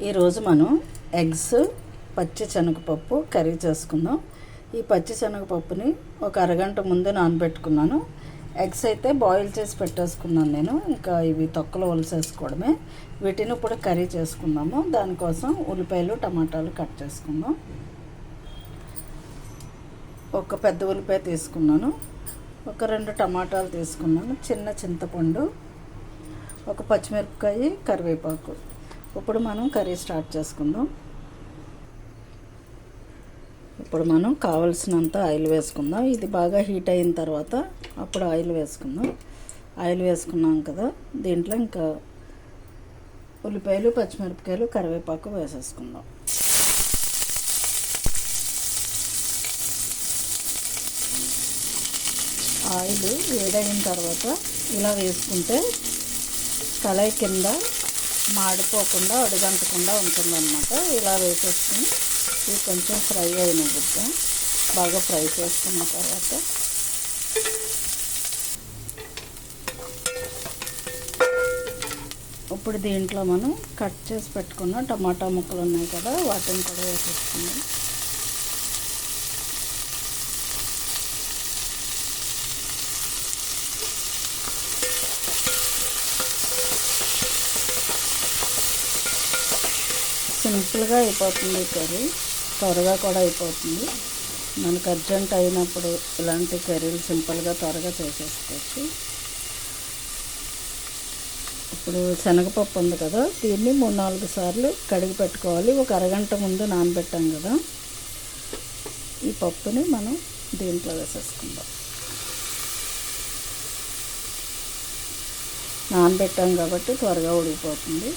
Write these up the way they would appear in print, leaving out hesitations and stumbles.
ఈరోజు మనం ఎగ్స్ పచ్చి శనగపప్పు కర్రీ చేసుకుందాం. ఈ పచ్చి శనగపప్పుని ఒక అరగంట ముందు నానబెట్టుకున్నాను. ఎగ్స్ అయితే బాయిల్ చేసి పెట్టేసుకున్నాను నేను. ఇంకా ఇవి తొక్కలు ఒలిసేసుకోవడమే. వీటిని ఇప్పుడు కర్రీ చేసుకుందాము. దానికోసం ఉల్లిపాయలు టమాటాలు కట్ చేసుకుందాం. ఒక పెద్ద ఉల్లిపాయ తీసుకున్నాను, ఒక 2 టమాటాలు తీసుకున్నాను, చిన్న చింతపండు, ఒక పచ్చిమిరపకాయ, కరివేపాకు. ఇప్పుడు మనం కర్రీ స్టార్ట్ చేసుకుందాం. ఇప్పుడు మనం కావలసినంత ఆయిల్ వేసుకుందాం. ఇది బాగా హీట్ అయిన తర్వాత అప్పుడు ఆయిల్ వేసుకుందాం. ఆయిల్ వేసుకున్నాం కదా, దీంట్లో ఇంకా ఉల్లిపాయలు, పచ్చిమిరపకాయలు, కరివేపాకు వేసేసుకుందాం. ఆయిల్ వేడైన తర్వాత ఇలా వేసుకుంటే కళాయి కింద మాడిపోకుండా అడుగంటకుండా ఉంటుందన్నమాట. ఇలా వేసేసుకుని ఇది కొంచెం ఫ్రై అయిన బుద్ధ బాగా ఫ్రై చేసుకున్న తర్వాత ఇప్పుడు దీంట్లో మనం కట్ చేసి పెట్టుకున్న టమాటా ముక్కలు ఉన్నాయి కదా, వాటిని కూడా వేసేసుకుందాం. సింపుల్గా అయిపోతుంది కర్రీ, త్వరగా కూడా అయిపోతుంది. మనకు అర్జెంట్ అయినప్పుడు ఇలాంటి కర్రీలు సింపుల్గా త్వరగా చేసేసుకోవచ్చు. ఇప్పుడు శనగపప్పు ఉంది కదా, దీన్ని 3-4 సార్లు కడిగి పెట్టుకోవాలి. ఒక అరగంట ముందు నానబెట్టాం కదా, ఈ పప్పుని మనం దీంట్లో వేసేసుకుందాం. నానబెట్టాం కాబట్టి త్వరగా ఉడికిపోతుంది.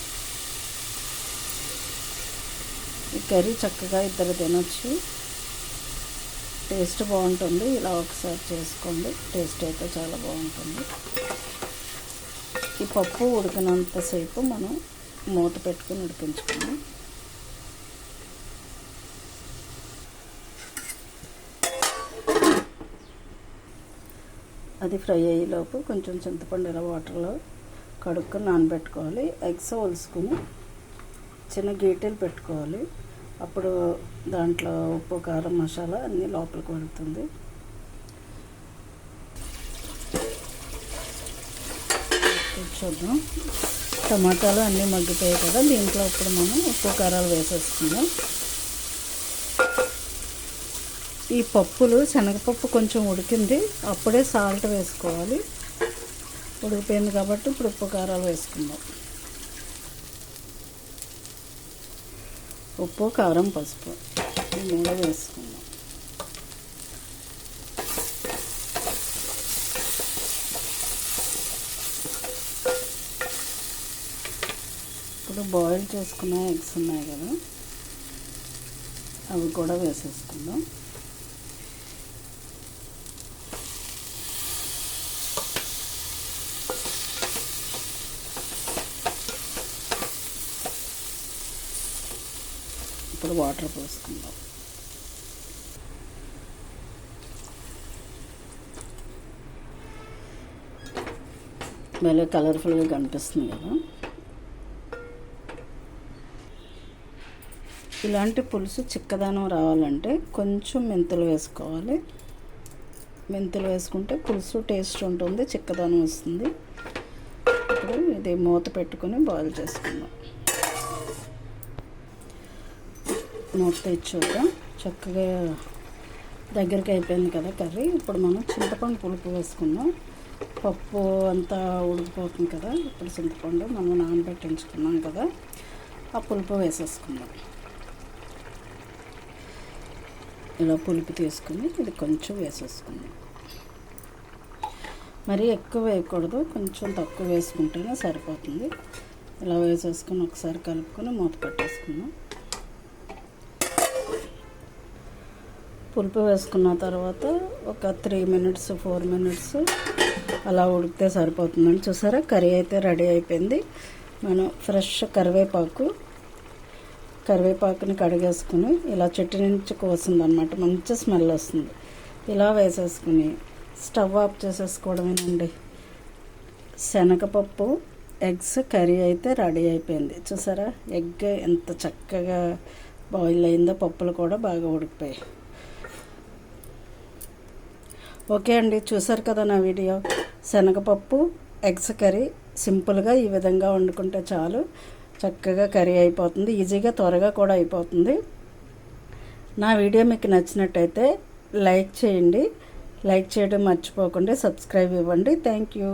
ఈ కర్రీ చక్కగా ఇద్దరు తినొచ్చు, టేస్ట్ బాగుంటుంది. ఇలా ఒకసారి చేసుకోండి, టేస్ట్ అయితే చాలా బాగుంటుంది. ఈ పప్పు ఉడికినంతసేపు మనం మూత పెట్టుకుని ఉడికించుకుందాం. అది ఫ్రై అయ్యేలోపు కొంచెం చింతపండు ఇలా వాటర్లో కడుక్కొని నానబెట్టుకోవాలి. ఎగ్స్ ఒలుసుకుని చిన్న గీటలు పెట్టుకోవాలి. అప్పుడు దాంట్లో ఉప్పు, కారం, మసాలా అన్నీ లోపలికి పడుతుంది. చూద్దాం, టమాటాలు అన్నీ మగ్గిపోయాయి కదా, దీంట్లో ఇప్పుడు మనం ఉప్పు, కారాలు వేసేసుకుందాం. ఈ పప్పులు శనగపప్పు కొంచెం ఉడికింది, అప్పుడే సాల్ట్ వేసుకోవాలి. ఉడికిపోయింది కాబట్టి ఇప్పుడు ఉప్పు, కారాలు వేసుకుందాం. ఉప్పు, కారం, పసుపు ఈ 3 వేసుకుందాం. ఇప్పుడు బాయిల్ చేసుకున్న ఎగ్స్ ఉన్నాయి కదా, అవి కూడా వేసేసుకుందాం. ఇప్పుడు వాటర్ పోసుకుందాం. భలే కలర్ఫుల్గా కనిపిస్తుంది కదా. ఇలాంటి పులుసు చిక్కదనం రావాలంటే కొంచెం మెంతులు వేసుకోవాలి. మెంతులు వేసుకుంటే పులుసు టేస్ట్ ఉంటుంది, చిక్కదనం వస్తుంది. ఇప్పుడు ఇది మూత పెట్టుకొని బాయిల్ చేసుకుందాం. మూత తెచ్చుద్దాం. చక్కగా దగ్గరికి అయిపోయింది కదా కర్రీ. ఇప్పుడు మనం చింతపండు పులుపు వేసుకుందాం. పప్పు అంతా ఉడికిపోతుంది కదా, ఇప్పుడు చింతపండు మనం నానబెట్టించుకున్నాం కదా, ఆ పులుపు వేసేసుకుందాం. ఇలా పులుపు తీసుకుని ఇది కొంచెం వేసేసుకుందాం. మరీ ఎక్కువ వేయకూడదు, కొంచెం తక్కువ వేసుకుంటేనే సరిపోతుంది. ఇలా వేసేసుకుని ఒకసారి కలుపుకొని మూత పెట్టేసుకుందాం. పులుపు వేసుకున్న తర్వాత ఒక 3 మినిట్స్ 4 మినిట్స్ అలా ఉడికితే సరిపోతుందండి. చూసారా, కర్రీ అయితే రెడీ అయిపోయింది. మనం ఫ్రెష్ కరివేపాకుని కడిగేసుకుని ఇలా చెట్టు నుంచి కోసిందనమాట, మంచి స్మెల్ వస్తుంది. ఇలా వేసేసుకుని స్టవ్ ఆఫ్ చేసేసుకోవడమేనండి. శనగపప్పు ఎగ్స్ కర్రీ అయితే రెడీ అయిపోయింది. చూసారా ఎగ్ ఎంత చక్కగా బాయిల్ అయిందో, పప్పులు కూడా బాగా ఉడికిపోయాయి. ఓకే అండి, చూసారు కదా నా వీడియో. శనగపప్పు ఎగ్స్ కర్రీ సింపుల్గా ఈ విధంగా వండుకుంటే చాలు, చక్కగా కర్రీ అయిపోతుంది. ఈజీగా త్వరగా కూడా అయిపోతుంది. నా వీడియో మీకు నచ్చినట్టయితే లైక్ చేయండి. లైక్ చేయడం మర్చిపోకుండా సబ్స్క్రైబ్ ఇవ్వండి. Thank you.